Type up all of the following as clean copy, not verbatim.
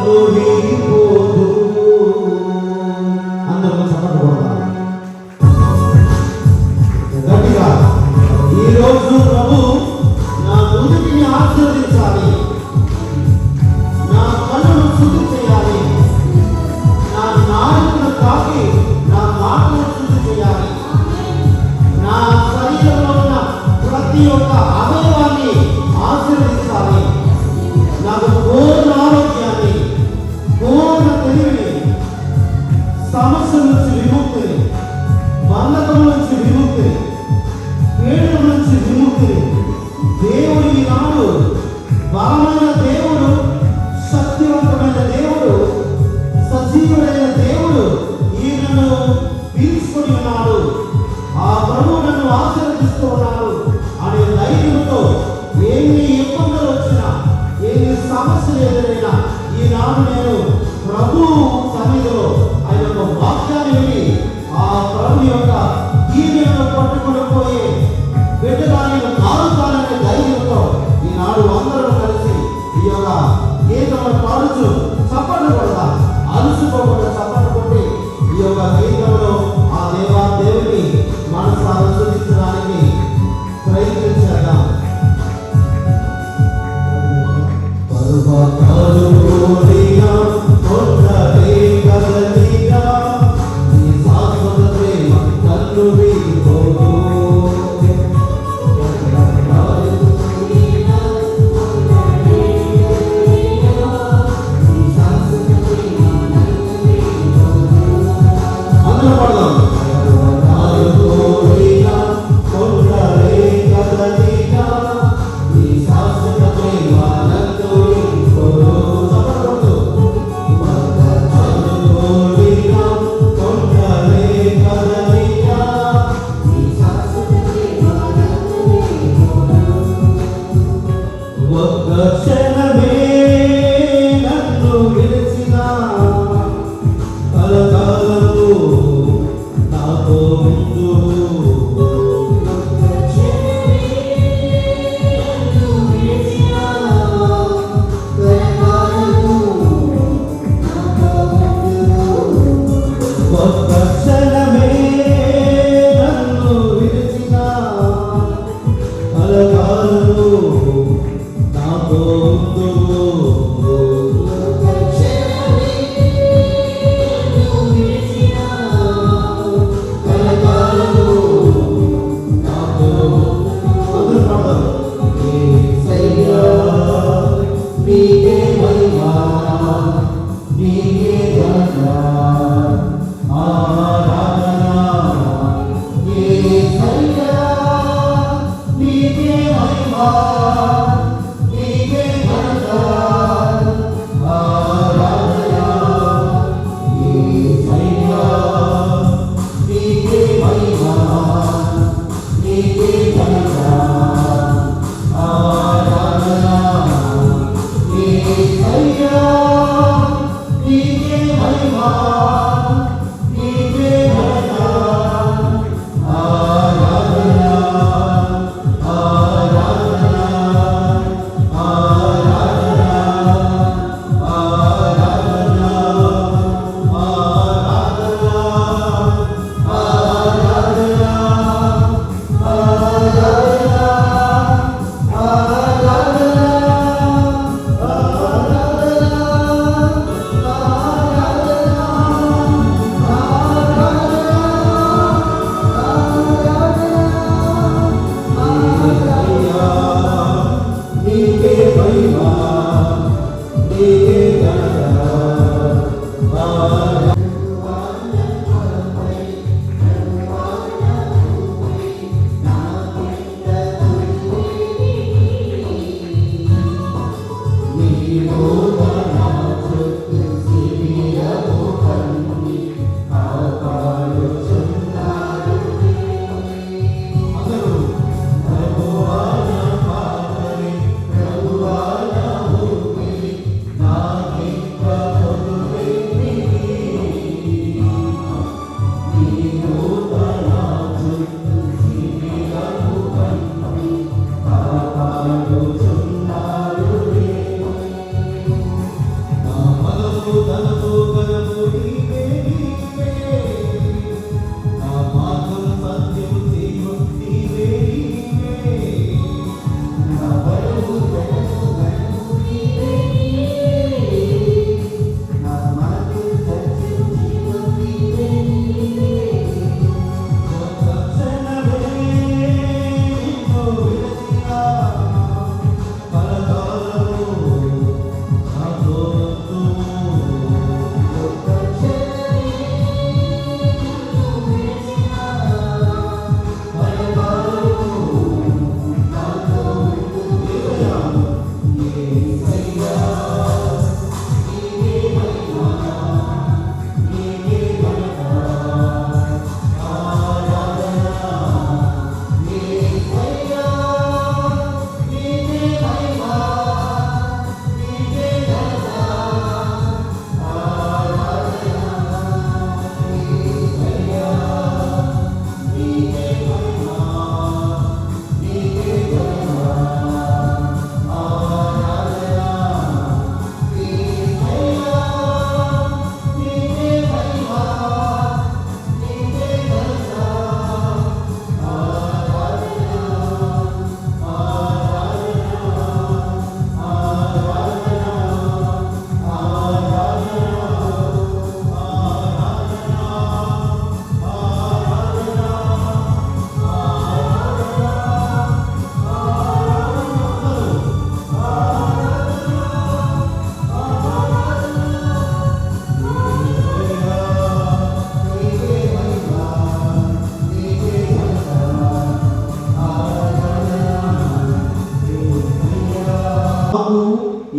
నాతో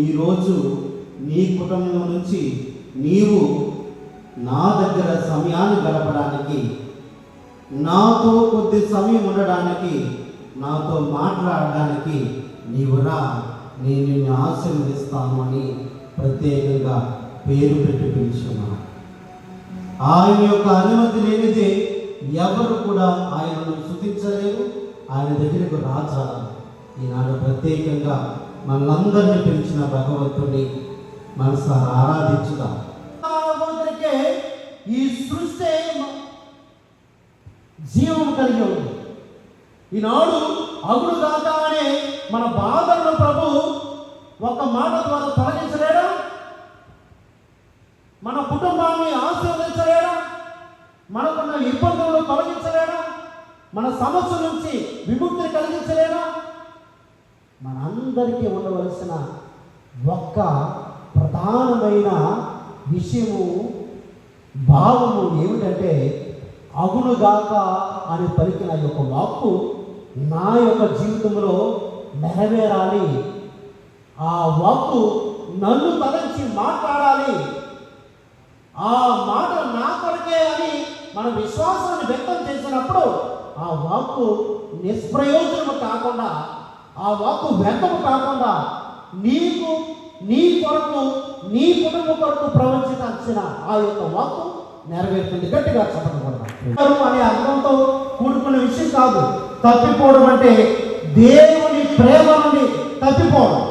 ఈరోజు నీ కుటుంబం నుంచి నీవు నా దగ్గర సమయాన్ని గడపడానికి, నాతో కొద్ది సమయం ఉండడానికి, నాతో మాట్లాడడానికి నీవు రా, నేను నిన్ను ఆశీర్వదిస్తాను అని ప్రత్యేకంగా పేరు పెట్టి పిలుచున్నాను. ఆయన యొక్క అనుమతి లేనిదే ఎవరు కూడా ఆయనను స్తుతించలేరు, ఆయన దగ్గరకు రాజాలి. ఈనాడు ప్రత్యేకంగా మనందరినీ పిలిచిన భగవంతుని మనసారా ఆరాధించుదాం. ఈ సృష్టి జీవం కలిగి ఉంది. ఈనాడు అగుడు కాక అనే మన బాధలను ప్రభు ఒక మాట ద్వారా తొలగించలేడా? మన కుటుంబాన్ని ఆశీర్వదించలేడా? మనకున్న ఇబ్బందులను తొలగించలేడా? మన సమస్య నుంచి విముక్తి కలిగించలేడా? మనందరికీ ఉండవలసిన ఒక్క ప్రధానమైన విషయము, భావము ఏమిటంటే, అగునుగాక అని పలికిన యొక్క వాక్కు నా యొక్క జీవితంలో నెరవేరాలి. ఆ వాక్కు నన్ను తలంచి మాట్లాడాలి. ఆ మాట నా కొరకే అని మన విశ్వాసాన్ని వ్యక్తం చేసినప్పుడు ఆ వాక్కు నిష్ప్రయోజనము కాకుండా, ఆ వాక్కు వ్యర్థము కాకుండా నీకు, నీ కొరకు, నీ కుటుంబం కొరకు ప్రవచించాల్సిన ఆ యొక్క వాక్కు నెరవేరుతుంది. గట్టిగా చెప్పకూడదు అనే అర్థంతో కూడుకున్న విషయం కాదు. తప్పిపోవడం అంటే దేవుని ప్రేమ నుండి తప్పిపోవడం.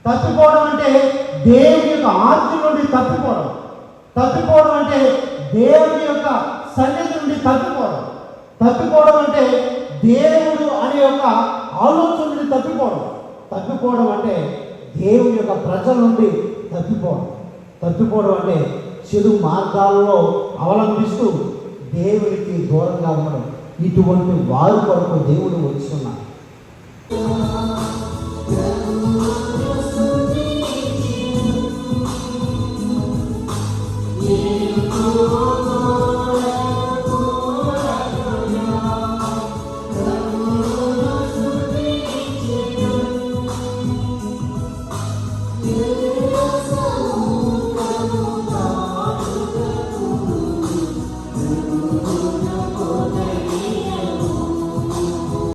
తప్పిపోవడం అంటే దేవుని యొక్క ఆజ్ఞ నుండి తప్పిపోవడం. తప్పిపోవడం అంటే దేవుని యొక్క సన్నిధి నుండి తప్పిపోవడం. తప్పిపోవడం అంటే దేవుడు అనే యొక్క ఆలోచన నుండి తప్పిపోవడం. తప్పిపోవడం అంటే దేవుని యొక్క ప్రజల నుండి తప్పిపోవడం. తప్పిపోవడం అంటే చెడు మార్గాల్లో అవలంబిస్తూ దేవునికి దూరంగా ఉండడం. ఇటువంటి వారి కొరకు దేవుడు వస్తున్నాడు.